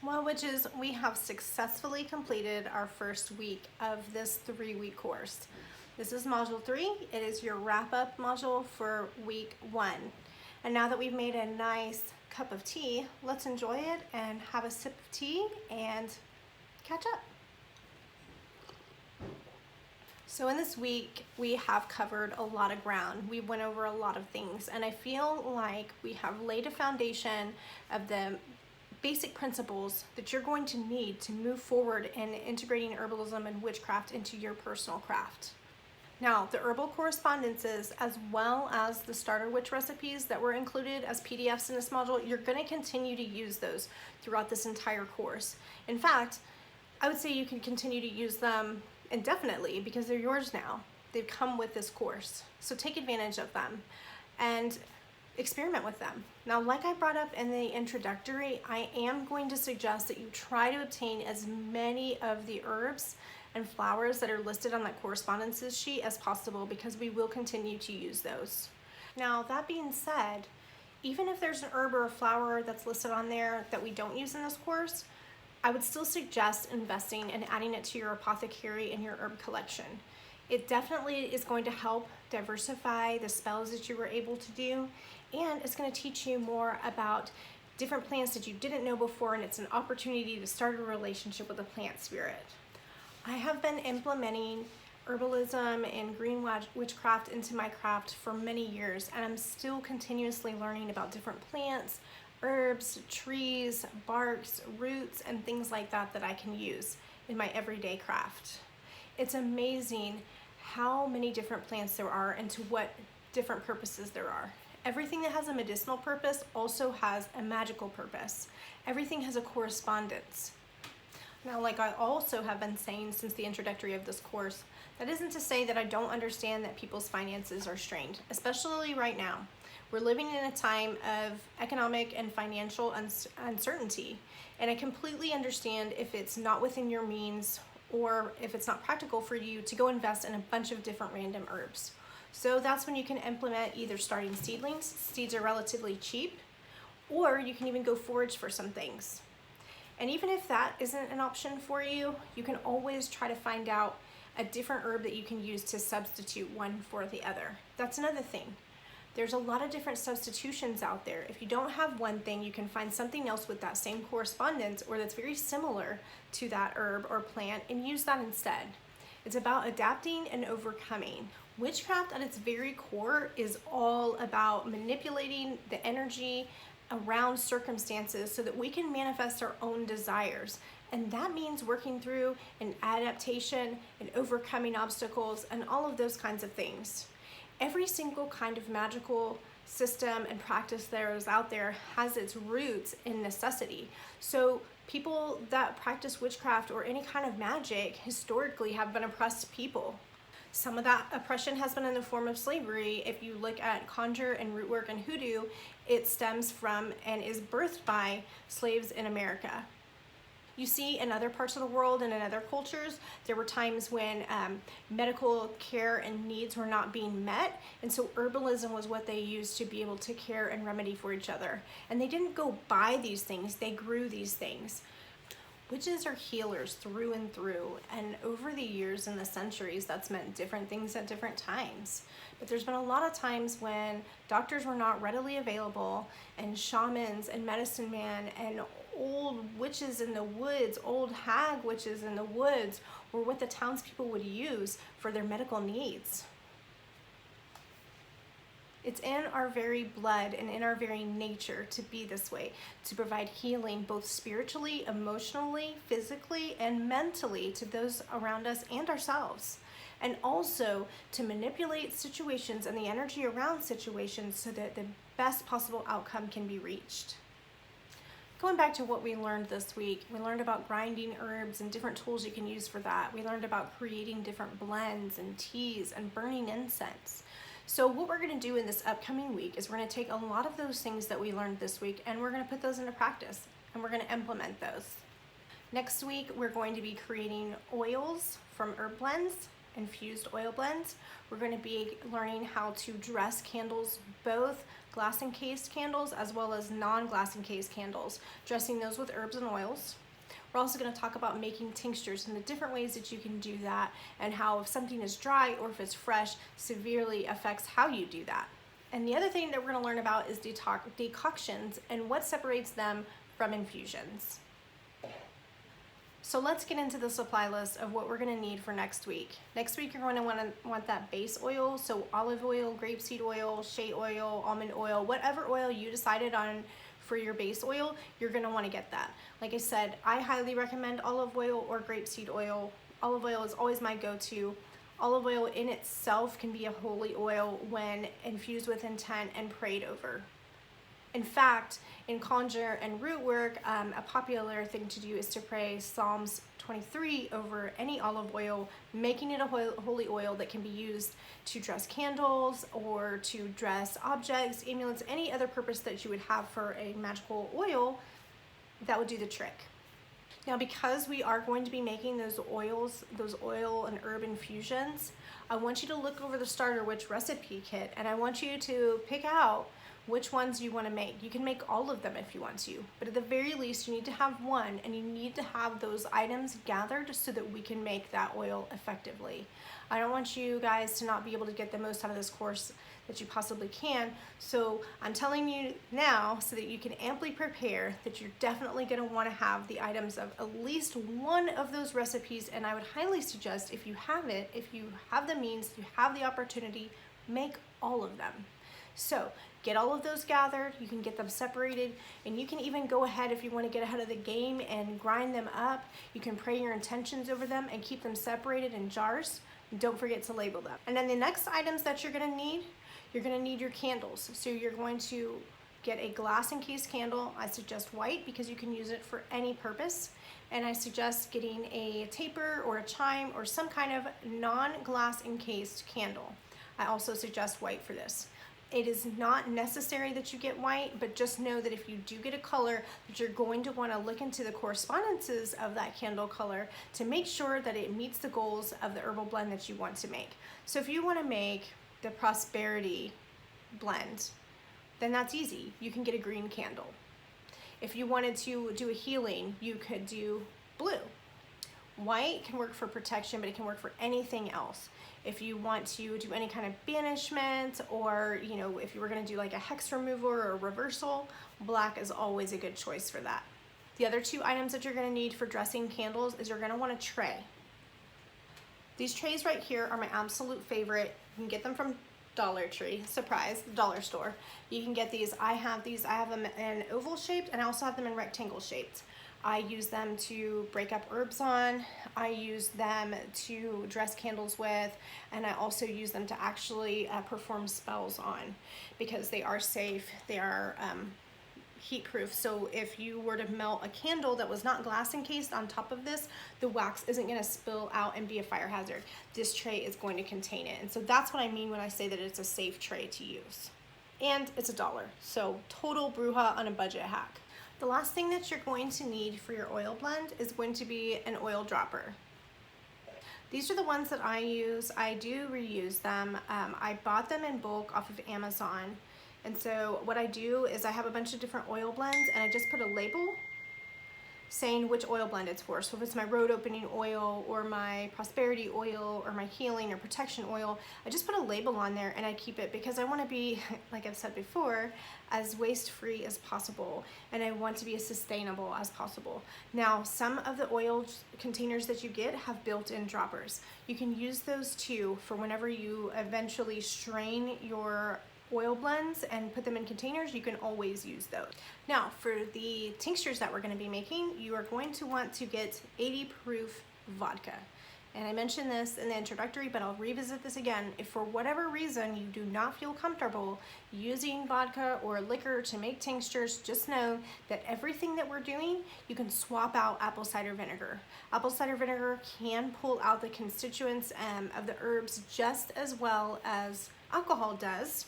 Well, witches, we have successfully completed our first week of this 3-week course. This is module 3. It is your wrap-up module for week 1. And now that we've made a nice cup of tea, let's enjoy it and have a sip of tea and catch up. So in this week, we have covered a lot of ground. We went over a lot of things, and I feel like we have laid a foundation of the basic principles that you're going to need to move forward in integrating herbalism and witchcraft into your personal craft. Now, the herbal correspondences, as well as the starter witch recipes that were included as PDFs in this module, you're going to continue to use those throughout this entire course. In fact, I would say you can continue to use them indefinitely because they're yours now. They've come with this course. So take advantage of them and experiment with them. Now, like I brought up in the introductory, I am going to suggest that you try to obtain as many of the herbs and flowers that are listed on that correspondences sheet as possible, because we will continue to use those. Now, that being said, even if there's an herb or a flower that's listed on there that we don't use in this course, I would still suggest investing and adding it to your apothecary and your herb collection. It definitely is going to help diversify the spells that you were able to do, and it's going to teach you more about different plants that you didn't know before, and it's an opportunity to start a relationship with the plant spirit. I have been implementing herbalism and green witchcraft into my craft for many years, and I'm still continuously learning about different plants, herbs, trees, barks, roots, and things like that that I can use in my everyday craft. It's amazing how many different plants there are and to what different purposes there are. Everything that has a medicinal purpose also has a magical purpose. Everything has a correspondence. Now, like I also have been saying since the introductory of this course, that isn't to say that I don't understand that people's finances are strained, especially right now. We're living in a time of economic and financial uncertainty, and I completely understand if it's not within your means or if it's not practical for you to go invest in a bunch of different random herbs. So that's when you can implement either starting seedlings. Seeds are relatively cheap, or you can even go forage for some things. And even if that isn't an option for you, you can always try to find out a different herb that you can use to substitute one for the other. That's another thing. There's a lot of different substitutions out there. If you don't have one thing, you can find something else with that same correspondence or that's very similar to that herb or plant and use that instead. It's about adapting and overcoming. Witchcraft at its very core is all about manipulating the energy around circumstances so that we can manifest our own desires. And that means working through an adaptation and overcoming obstacles and all of those kinds of things. Every single kind of magical system and practice there is out there has its roots in necessity. So people that practice witchcraft or any kind of magic historically have been oppressed people. Some of that oppression has been in the form of slavery. If you look at conjure and root work and hoodoo, it stems from and is birthed by slaves in America. You see, in other parts of the world and in other cultures, there were times when medical care and needs were not being met, and so herbalism was what they used to be able to care and remedy for each other. And they didn't go buy these things, they grew these things. Witches are healers through and through, and over the years and the centuries, that's meant different things at different times. But there's been a lot of times when doctors were not readily available, and shamans and medicine men and old witches in the woods, old hag witches in the woods, were what the townspeople would use for their medical needs. It's in our very blood and in our very nature to be this way, to provide healing both spiritually, emotionally, physically, and mentally to those around us and ourselves. And also to manipulate situations and the energy around situations so that the best possible outcome can be reached. Going back to what we learned this week, we learned about grinding herbs and different tools you can use for that. We learned about creating different blends and teas and burning incense. So what we're going to do in this upcoming week is we're going to take a lot of those things that we learned this week and we're going to put those into practice and we're going to implement those. Next week, we're going to be creating oils from herb blends, infused oil blends. We're going to be learning how to dress candles, both glass encased candles as well as non-glass encased candles, dressing those with herbs and oils. We're also going to talk about making tinctures and the different ways that you can do that, and how if something is dry or if it's fresh severely affects how you do that. And the other thing that we're going to learn about is decoctions and what separates them from infusions. So let's get into the supply list of what we're going to need for next week. Next week you're going to want that base oil, so olive oil, grapeseed oil, shea oil, almond oil, whatever oil you decided on for your base oil, you're going to want to get that. Like I said, I highly recommend olive oil or grapeseed oil. Olive oil is always my go-to. Olive oil in itself can be a holy oil when infused with intent and prayed over. In fact, in conjure and root work, a popular thing to do is to pray Psalms 23 over any olive oil, making it a holy oil that can be used to dress candles or to dress objects, amulets, any other purpose that you would have for a magical oil. That would do the trick. Now, because we are going to be making those oils, those oil and herb infusions, I want you to look over the starter witch recipe kit, and I want you to pick out which ones you want to make. You can make all of them if you want to, but at the very least you need to have one, and you need to have those items gathered so that we can make that oil effectively. I don't want you guys to not be able to get the most out of this course that you possibly can, so I'm telling you now so that you can amply prepare that you're definitely going to want to have the items of at least one of those recipes. And I would highly suggest, if you have it, if you have the means, you have the opportunity, make all of them. So get all of those gathered, you can get them separated, and you can even go ahead if you want to get ahead of the game and grind them up. You can pray your intentions over them and keep them separated in jars. Don't forget to label them. And then the next items that you're going to need, you're going to need your candles. So you're going to get a glass encased candle. I suggest white because you can use it for any purpose. And I suggest getting a taper or a chime or some kind of non-glass encased candle. I also suggest white for this. It is not necessary that you get white, but just know that if you do get a color, that you're going to want to look into the correspondences of that candle color to make sure that it meets the goals of the herbal blend that you want to make. So if you want to make the prosperity blend, then that's easy. You can get a green candle. If you wanted to do a healing, you could do blue. White can work for protection, but it can work for anything else. If you want to do any kind of banishment, or if you were going to do like a hex removal or a reversal, black is always a good choice for that. The other two items that you're going to need for dressing candles is you're going to want a tray. These trays right here are my absolute favorite. You can get them from Dollar Tree, surprise, the dollar store. You can get these. I have them in oval shaped, and I also have them in rectangle shaped. I use them to break up herbs on, I use them to dress candles with, and I also use them to actually perform spells on, because they are safe, they are heat proof. So if you were to melt a candle that was not glass encased on top of this, the wax isn't going to spill out and be a fire hazard. This tray is going to contain it. And so that's what I mean when I say that it's a safe tray to use. And it's $1. So total bruja on a budget hack. The last thing that you're going to need for your oil blend is going to be an oil dropper. These are the ones that I use. I do reuse them. I bought them in bulk off of Amazon. And so what I do is I have a bunch of different oil blends, and I just put a label saying which oil blend it's for. So if it's my road opening oil or my prosperity oil or my healing or protection oil, I just put a label on there and I keep it, because I want to be, like I've said before, as waste free as possible, and I want to be as sustainable as possible. Now, some of the oil containers that you get have built-in droppers. You can use those too for whenever you eventually strain your oil blends and put them in containers. You can always use those. Now, for the tinctures that we're going to be making, you are going to want to get 80 proof vodka. And I mentioned this in the introductory, but I'll revisit this again. If for whatever reason you do not feel comfortable using vodka or liquor to make tinctures, just know that everything that we're doing, you can swap out apple cider vinegar. Apple cider vinegar can pull out the constituents of the herbs just as well as alcohol does.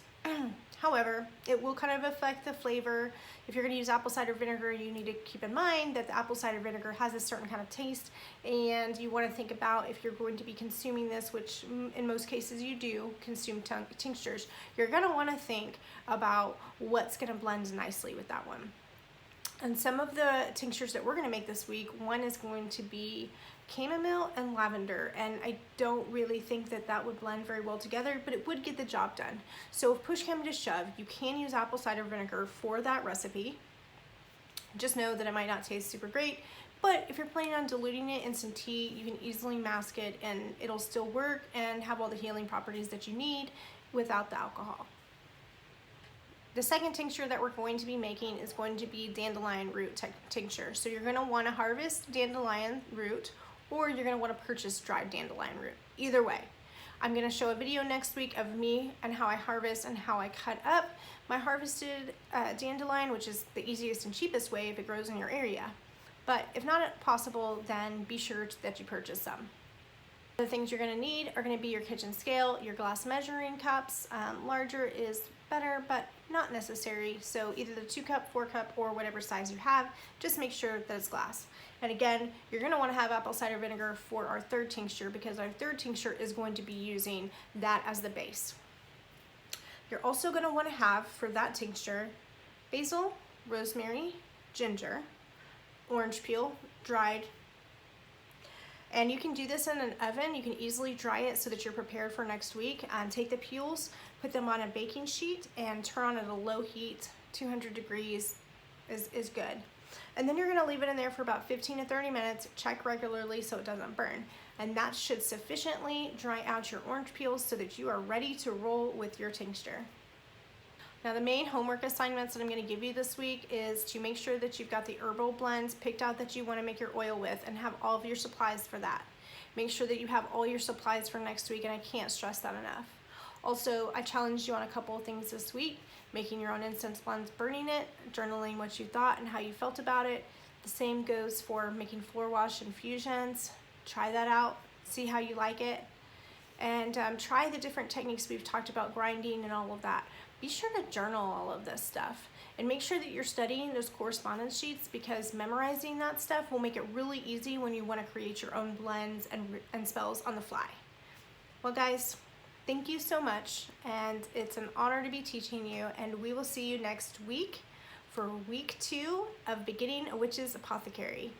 However, it will kind of affect the flavor. If you're going to use apple cider vinegar, you need to keep in mind that the apple cider vinegar has a certain kind of taste, and you want to think about if you're going to be consuming this, which in most cases you do consume tinctures, you're going to want to think about what's going to blend nicely with that one. And some of the tinctures that we're going to make this week, one is going to be chamomile and lavender, and I don't really think that that would blend very well together, but it would get the job done. So if push came to shove, you can use apple cider vinegar for that recipe. Just know that it might not taste super great, but if you're planning on diluting it in some tea, you can easily mask it and it'll still work and have all the healing properties that you need without the alcohol. The second tincture that we're going to be making is going to be dandelion root tincture. So you're going to want to harvest dandelion root, or you're going to want to purchase dried dandelion root. Either way, I'm going to show a video next week of me and how I harvest and how I cut up my harvested dandelion, which is the easiest and cheapest way if it grows in your area. But if not possible, then be sure that you purchase some. The things you're going to need are going to be your kitchen scale, your glass measuring cups. Larger is better, but not necessary. So either the 2-cup, 4-cup, or whatever size you have, just make sure that it's glass. And again, you're going to want to have apple cider vinegar for our third tincture, because our third tincture is going to be using that as the base. You're also going to want to have for that tincture basil, rosemary, ginger, orange peel, dried. And you can do this in an oven. You can easily dry it so that you're prepared for next week. Take the peels, put them on a baking sheet, and turn on at a low heat. 200 degrees is good. And then you're gonna leave it in there for about 15 to 30 minutes. Check regularly so it doesn't burn. And that should sufficiently dry out your orange peels so that you are ready to roll with your tincture. Now the main homework assignments that I'm going to give you this week is to make sure that you've got the herbal blends picked out that you want to make your oil with and have all of your supplies for that. Make sure that you have all your supplies for next week, and I can't stress that enough. Also, I challenged you on a couple of things this week: making your own incense blends, burning it, journaling what you thought and how you felt about it. The same goes for making floor wash infusions. Try that out, see how you like it, and try the different techniques we've talked about, grinding and all of that. Be sure to journal all of this stuff and make sure that you're studying those correspondence sheets, because memorizing that stuff will make it really easy when you want to create your own blends and spells on the fly. Well guys, thank you so much, and it's an honor to be teaching you, and we will see you next week for week 2 of Beginning a Witch's Apothecary.